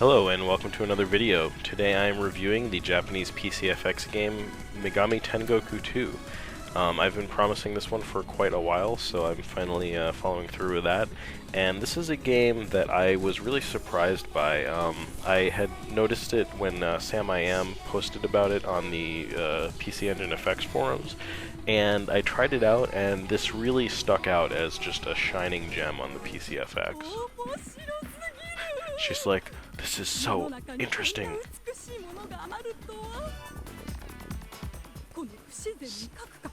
Hello and welcome to another video. Today I am reviewing the Japanese PCFX game Megami Tengoku II. I've been promising this one for quite a while, so I'm finally following through with that. And this is a game that I was really surprised by. I had noticed it when Sam I Am posted about it on the PC Engine Effects forums, and I tried it out, and this really stuck out as just a shining gem on the PCFX. She's like, this is so interesting.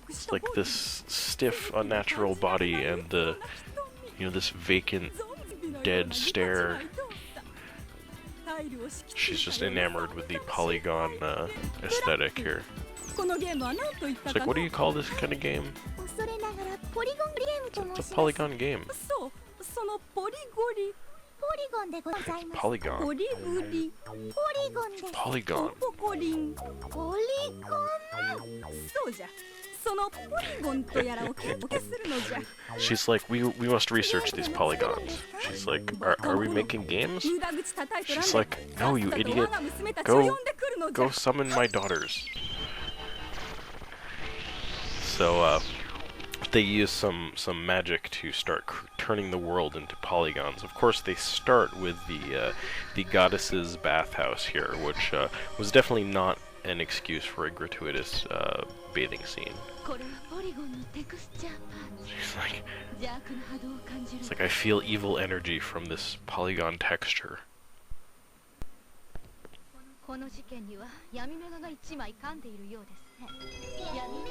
It's like this stiff, unnatural body and the, this vacant, dead stare. She's just enamored with the polygon aesthetic here. It's like, what do you call this kind of game? It's a polygon game. Polygon. Polygon. She's like, we must research these polygons. She's like, are we making games? She's like, no, you idiot. Go summon my daughters. So, they use some magic to start turning the world into polygons. Of course, they start with the goddess's bathhouse here, which was definitely not an excuse for a gratuitous bathing scene. It's like I feel evil energy from this polygon texture.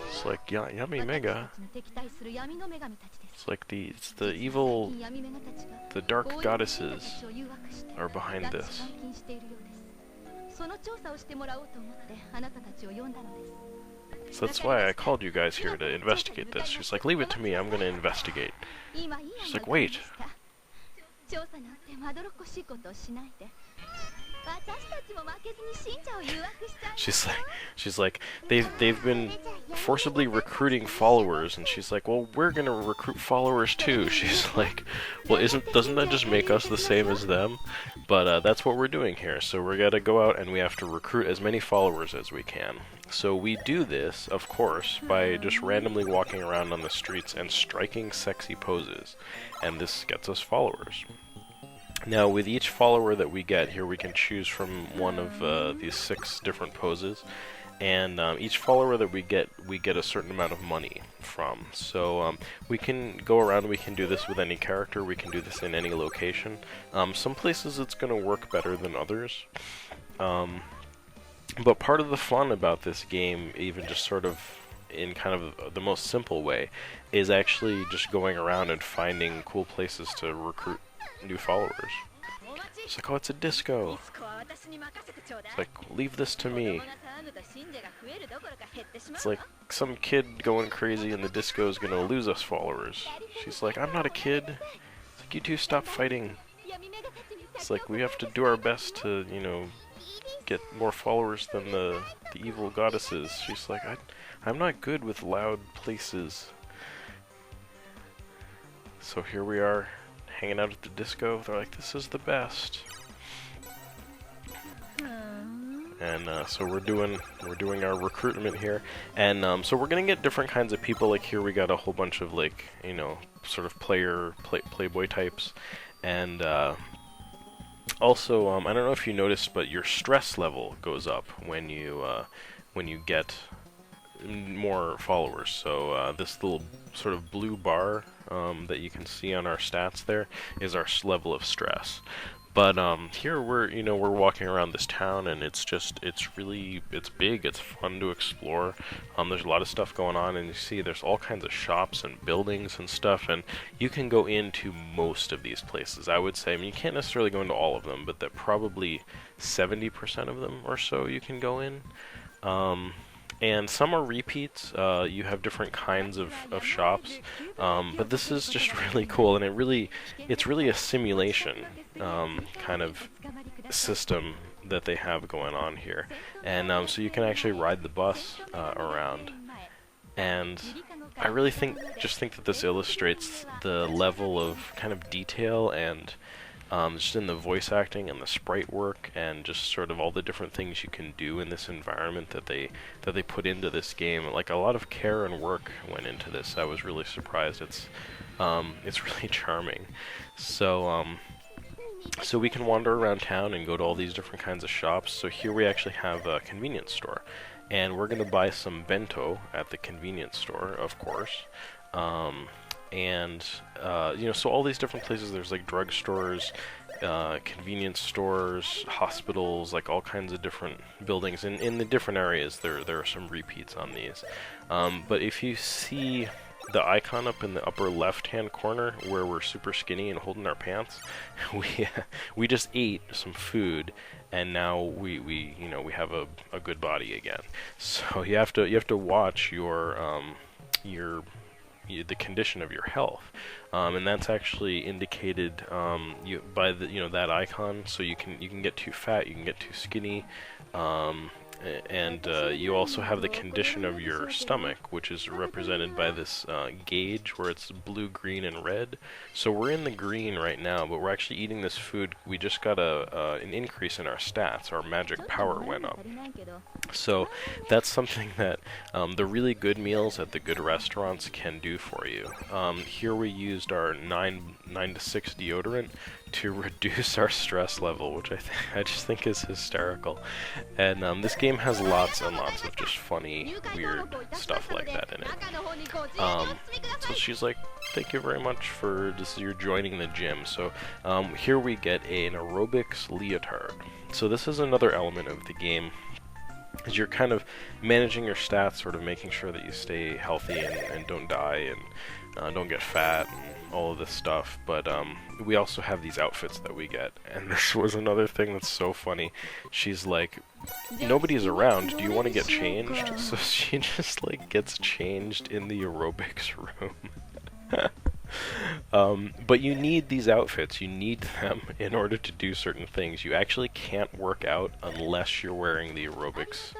It's like Yami Mega. It's like it's the evil, the dark goddesses are behind this. So that's why I called you guys here to investigate this. She's like, leave it to me, I'm gonna investigate. She's like, wait. She's like, they've been forcibly recruiting followers, and she's like, well, we're gonna recruit followers too. She's like, well, doesn't that just make us the same as them? But that's what we're doing here. So we're gonna go out and we have to recruit as many followers as we can. So we do this, of course, by just randomly walking around on the streets and striking sexy poses, and this gets us followers. Now, with each follower that we get here, we can choose from one of these 6 different poses, and each follower that we get a certain amount of money from. So we can go around, we can do this with any character, we can do this in any location. Some places it's going to work better than others. But part of the fun about this game, even just sort of in kind of the most simple way, is actually just going around and finding cool places to recruit new followers. It's like, oh, it's a disco. It's like, leave this to me. It's like some kid going crazy and the disco is gonna lose us followers. She's like, I'm not a kid. It's like, you two stop fighting. It's like, we have to do our best to, get more followers than the evil goddesses. She's like, I'm not good with loud places. So here we are, hanging out at the disco. They're like, this is the best. And so we're doing our recruitment here, and so we're gonna get different kinds of people. Like here we got a whole bunch of like sort of playboy types, and also I don't know if you noticed, but your stress level goes up when you get more followers. So this little sort of blue bar that you can see on our stats there is our level of stress. But here we're walking around this town, and it's big, it's fun to explore. There's a lot of stuff going on, and you see there's all kinds of shops and buildings and stuff, and you can go into most of these places. I would say, I mean, you can't necessarily go into all of them, but that probably 70% of them or so you can go in. And some are repeats. You have different kinds of shops, but this is just really cool, and it's really a simulation kind of system that they have going on here. And so you can actually ride the bus around, and I really think that this illustrates the level of kind of detail and just in the voice acting and the sprite work and just sort of all the different things you can do in this environment that they put into this game. Like, a lot of care and work went into this. I was really surprised. It's really charming. So we can wander around town and go to all these different kinds of shops. So here we actually have a convenience store, and we're going to buy some bento at the convenience store, of course. So all these different places, there's like drugstores, convenience stores, hospitals, like all kinds of different buildings. And in the different areas, there are some repeats on these. But if you see the icon up in the upper left-hand corner where we're super skinny and holding our pants, we just ate some food, and now we have a good body again. So you have to watch the condition of your health, and that's actually indicated by that icon. So you can get too fat, you can get too skinny, and you also have the condition of your stomach, which is represented by this gauge where it's blue, green, and red. So we're in the green right now, but we're actually eating this food. We just got an increase in our stats. Our magic power went up. So that's something that the really good meals at the good restaurants can do for you. Here we used our 9 to 6 deodorant to reduce our stress level, which I just think is hysterical. And this game has lots and lots of just funny, weird stuff like that in it. So she's like, thank you very much for this, you're joining the gym. So here we get an aerobics leotard. So this is another element of the game, is you're kind of managing your stats, sort of making sure that you stay healthy and don't die and don't get fat and all of this stuff. But we also have these outfits that we get, and this was another thing that's so funny. She's like, nobody's around, do you want to get changed? So she just like gets changed in the aerobics room. But you need these outfits, you need them in order to do certain things. You actually can't work out unless you're wearing the aerobics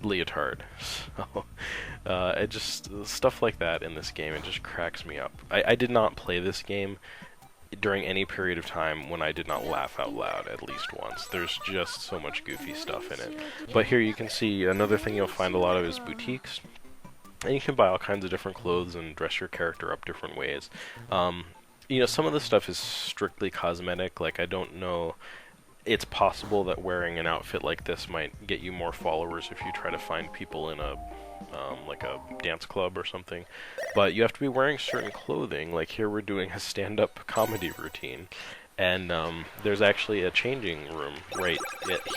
leotard. So it just, stuff like that in this game, it just cracks me up. I did not play this game during any period of time when I did not laugh out loud at least once. There's just so much goofy stuff in it. But here you can see another thing you'll find a lot of is boutiques. And you can buy all kinds of different clothes and dress your character up different ways. Some of the stuff is strictly cosmetic. Like, I don't know, it's possible that wearing an outfit like this might get you more followers if you try to find people in a dance club or something. But you have to be wearing certain clothing. Like here we're doing a stand-up comedy routine. And there's actually a changing room right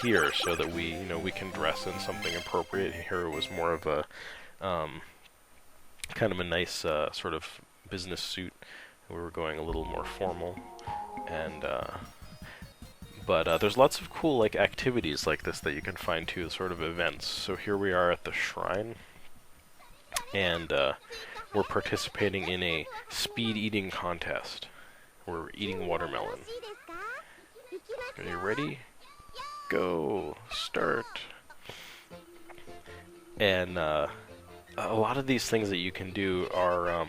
here so that we can dress in something appropriate. Here it was more of a kind of a nice sort of business suit. We were going a little more formal, and but there's lots of cool like activities like this that you can find too, sort of events. So here we are at the shrine, and we're participating in a speed eating contest. We're eating watermelon. Are you ready? Go! Start! And a lot of these things that you can do are,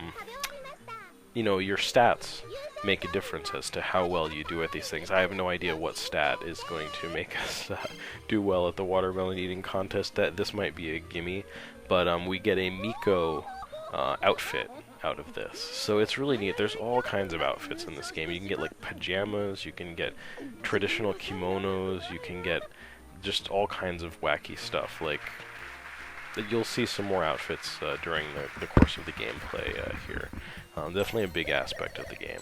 your stats make a difference as to how well you do at these things. I have no idea what stat is going to make us do well at the watermelon eating contest. This might be a gimme, but we get a Miko outfit out of this. So it's really neat. There's all kinds of outfits in this game. You can get like pajamas, you can get traditional kimonos, you can get just all kinds of wacky stuff. Like, you'll see some more outfits during the course of the gameplay here. Definitely a big aspect of the game.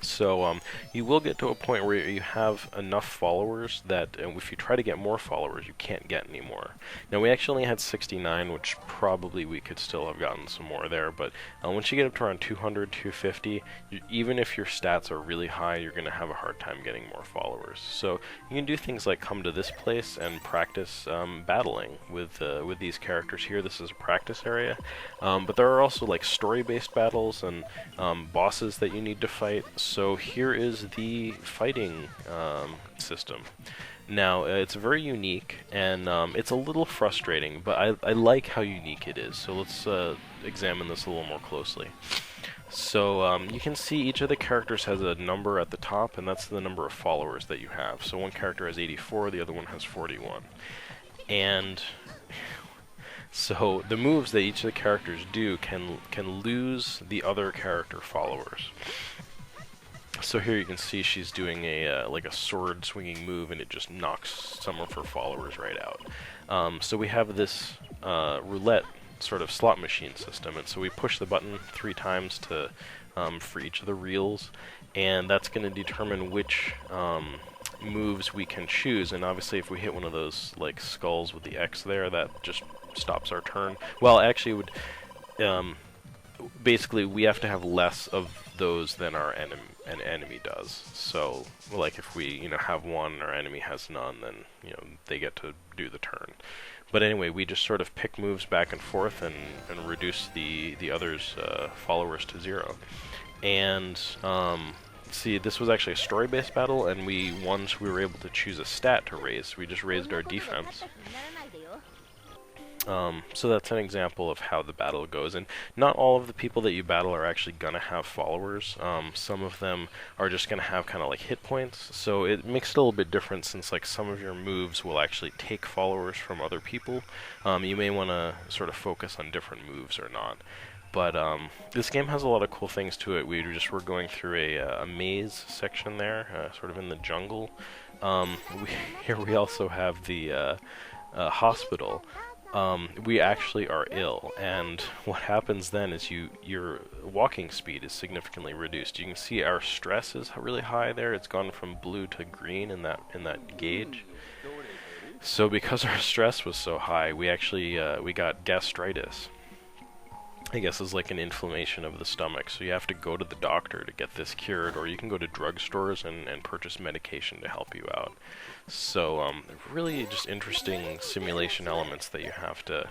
So you will get to a point where you have enough followers that if you try to get more followers, you can't get any more. Now we actually only had 69, which probably we could still have gotten some more there, but once you get up to around 200, 250, even if your stats are really high, you're going to have a hard time getting more followers. So you can do things like come to this place and practice battling with these characters here. This is a practice area, but there are also like story-based battles and bosses that you need to fight. So here is the fighting system. Now, it's very unique, and it's a little frustrating, but I like how unique it is. So let's examine this a little more closely. So you can see each of the characters has a number at the top, and that's the number of followers that you have. So one character has 84, the other one has 41. And so the moves that each of the characters do can lose the other character followers. So here you can see she's doing a like a sword swinging move, and it just knocks some of her followers right out. So we have this roulette sort of slot machine system, and so we push the button 3 times to for each of the reels, and that's going to determine which moves we can choose. And obviously if we hit one of those like skulls with the X there, that just stops our turn. Well, actually it would basically we have to have less of those than our enemy does. So like if we have one, our enemy has none, then they get to do the turn. But anyway, we just sort of pick moves back and forth and reduce the others' followers to 0. And see, this was actually a story-based battle, and once we were able to choose a stat to raise, we just raised our defense. So that's an example of how the battle goes, and not all of the people that you battle are actually gonna have followers. Some of them are just gonna have kind of like hit points, so it makes it a little bit different, since like some of your moves will actually take followers from other people. You may want to sort of focus on different moves or not. But this game has a lot of cool things to it. We just were going through a maze section there, sort of in the jungle. Here we also have the hospital. We actually are ill, and what happens then is your walking speed is significantly reduced. You can see our stress is really high there. It's gone from blue to green in that gauge. So because our stress was so high, we actually we got gastritis. I guess is like an inflammation of the stomach, so you have to go to the doctor to get this cured, or you can go to drugstores and purchase medication to help you out. So really just interesting simulation elements that you have to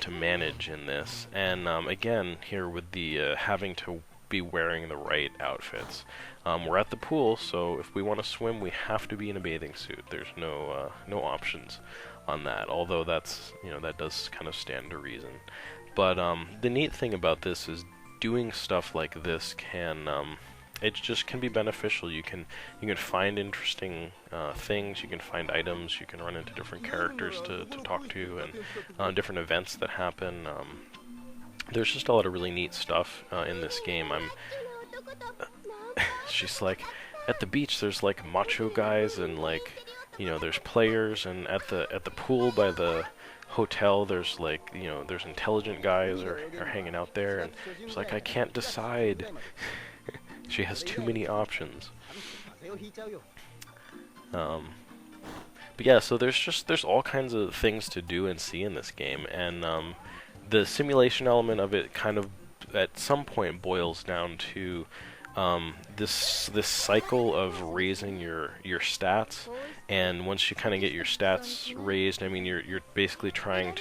manage in this. And again, here with the having to be wearing the right outfits. We're at the pool, so if we want to swim, we have to be in a bathing suit. There's no options on that, although that's that does kind of stand to reason. But the neat thing about this is doing stuff like this can it just can be beneficial. You can find interesting things, you can find items, you can run into different characters to talk to, and different events that happen. There's just a lot of really neat stuff in this game. She's like, at the beach there's like macho guys, and like there's players, and at the pool by the hotel there's like there's intelligent guys are hanging out there, and it's like I can't decide. She has too many options. But yeah, so there's all kinds of things to do and see in this game, and the simulation element of it kind of at some point boils down to this cycle of raising your stats. And once you kind of get your stats raised, I mean, you're basically trying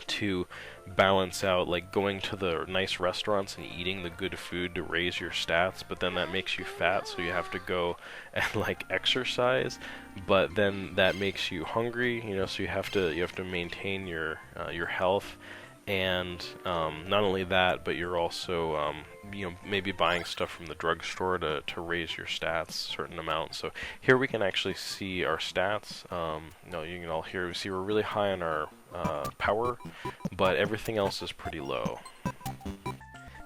to balance out, like going to the nice restaurants and eating the good food to raise your stats, but then that makes you fat, so you have to go and like exercise, but then that makes you hungry, so you have to maintain your health. And not only that, but you're also maybe buying stuff from the drugstore to raise your stats a certain amount. So here we can actually see our stats. You can all hear, see we're really high on our power, but everything else is pretty low.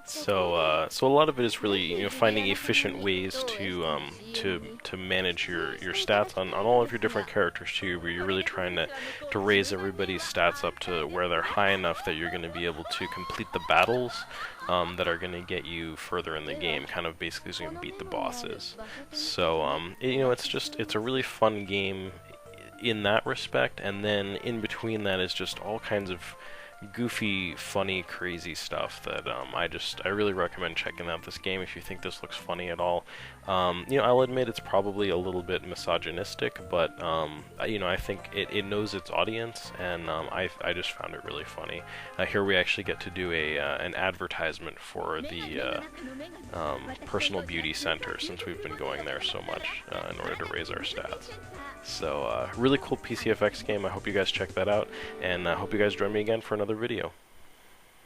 So a lot of it is really finding efficient ways to manage your stats on all of your different characters too, where you're really trying to raise everybody's stats up to where they're high enough that you're going to be able to complete the battles that are going to get you further in the game, kind of basically so you can beat the bosses. So it's a really fun game in that respect, and then in between that is just all kinds of goofy, funny, crazy stuff that I really recommend checking out this game if you think this looks funny at all. I'll admit it's probably a little bit misogynistic, but I think it knows its audience, and I just found it really funny. Here we actually get to do an advertisement for the personal beauty center, since we've been going there so much in order to raise our stats. So really cool PCFX game. I hope you guys check that out, and I hope you guys join me again for another video.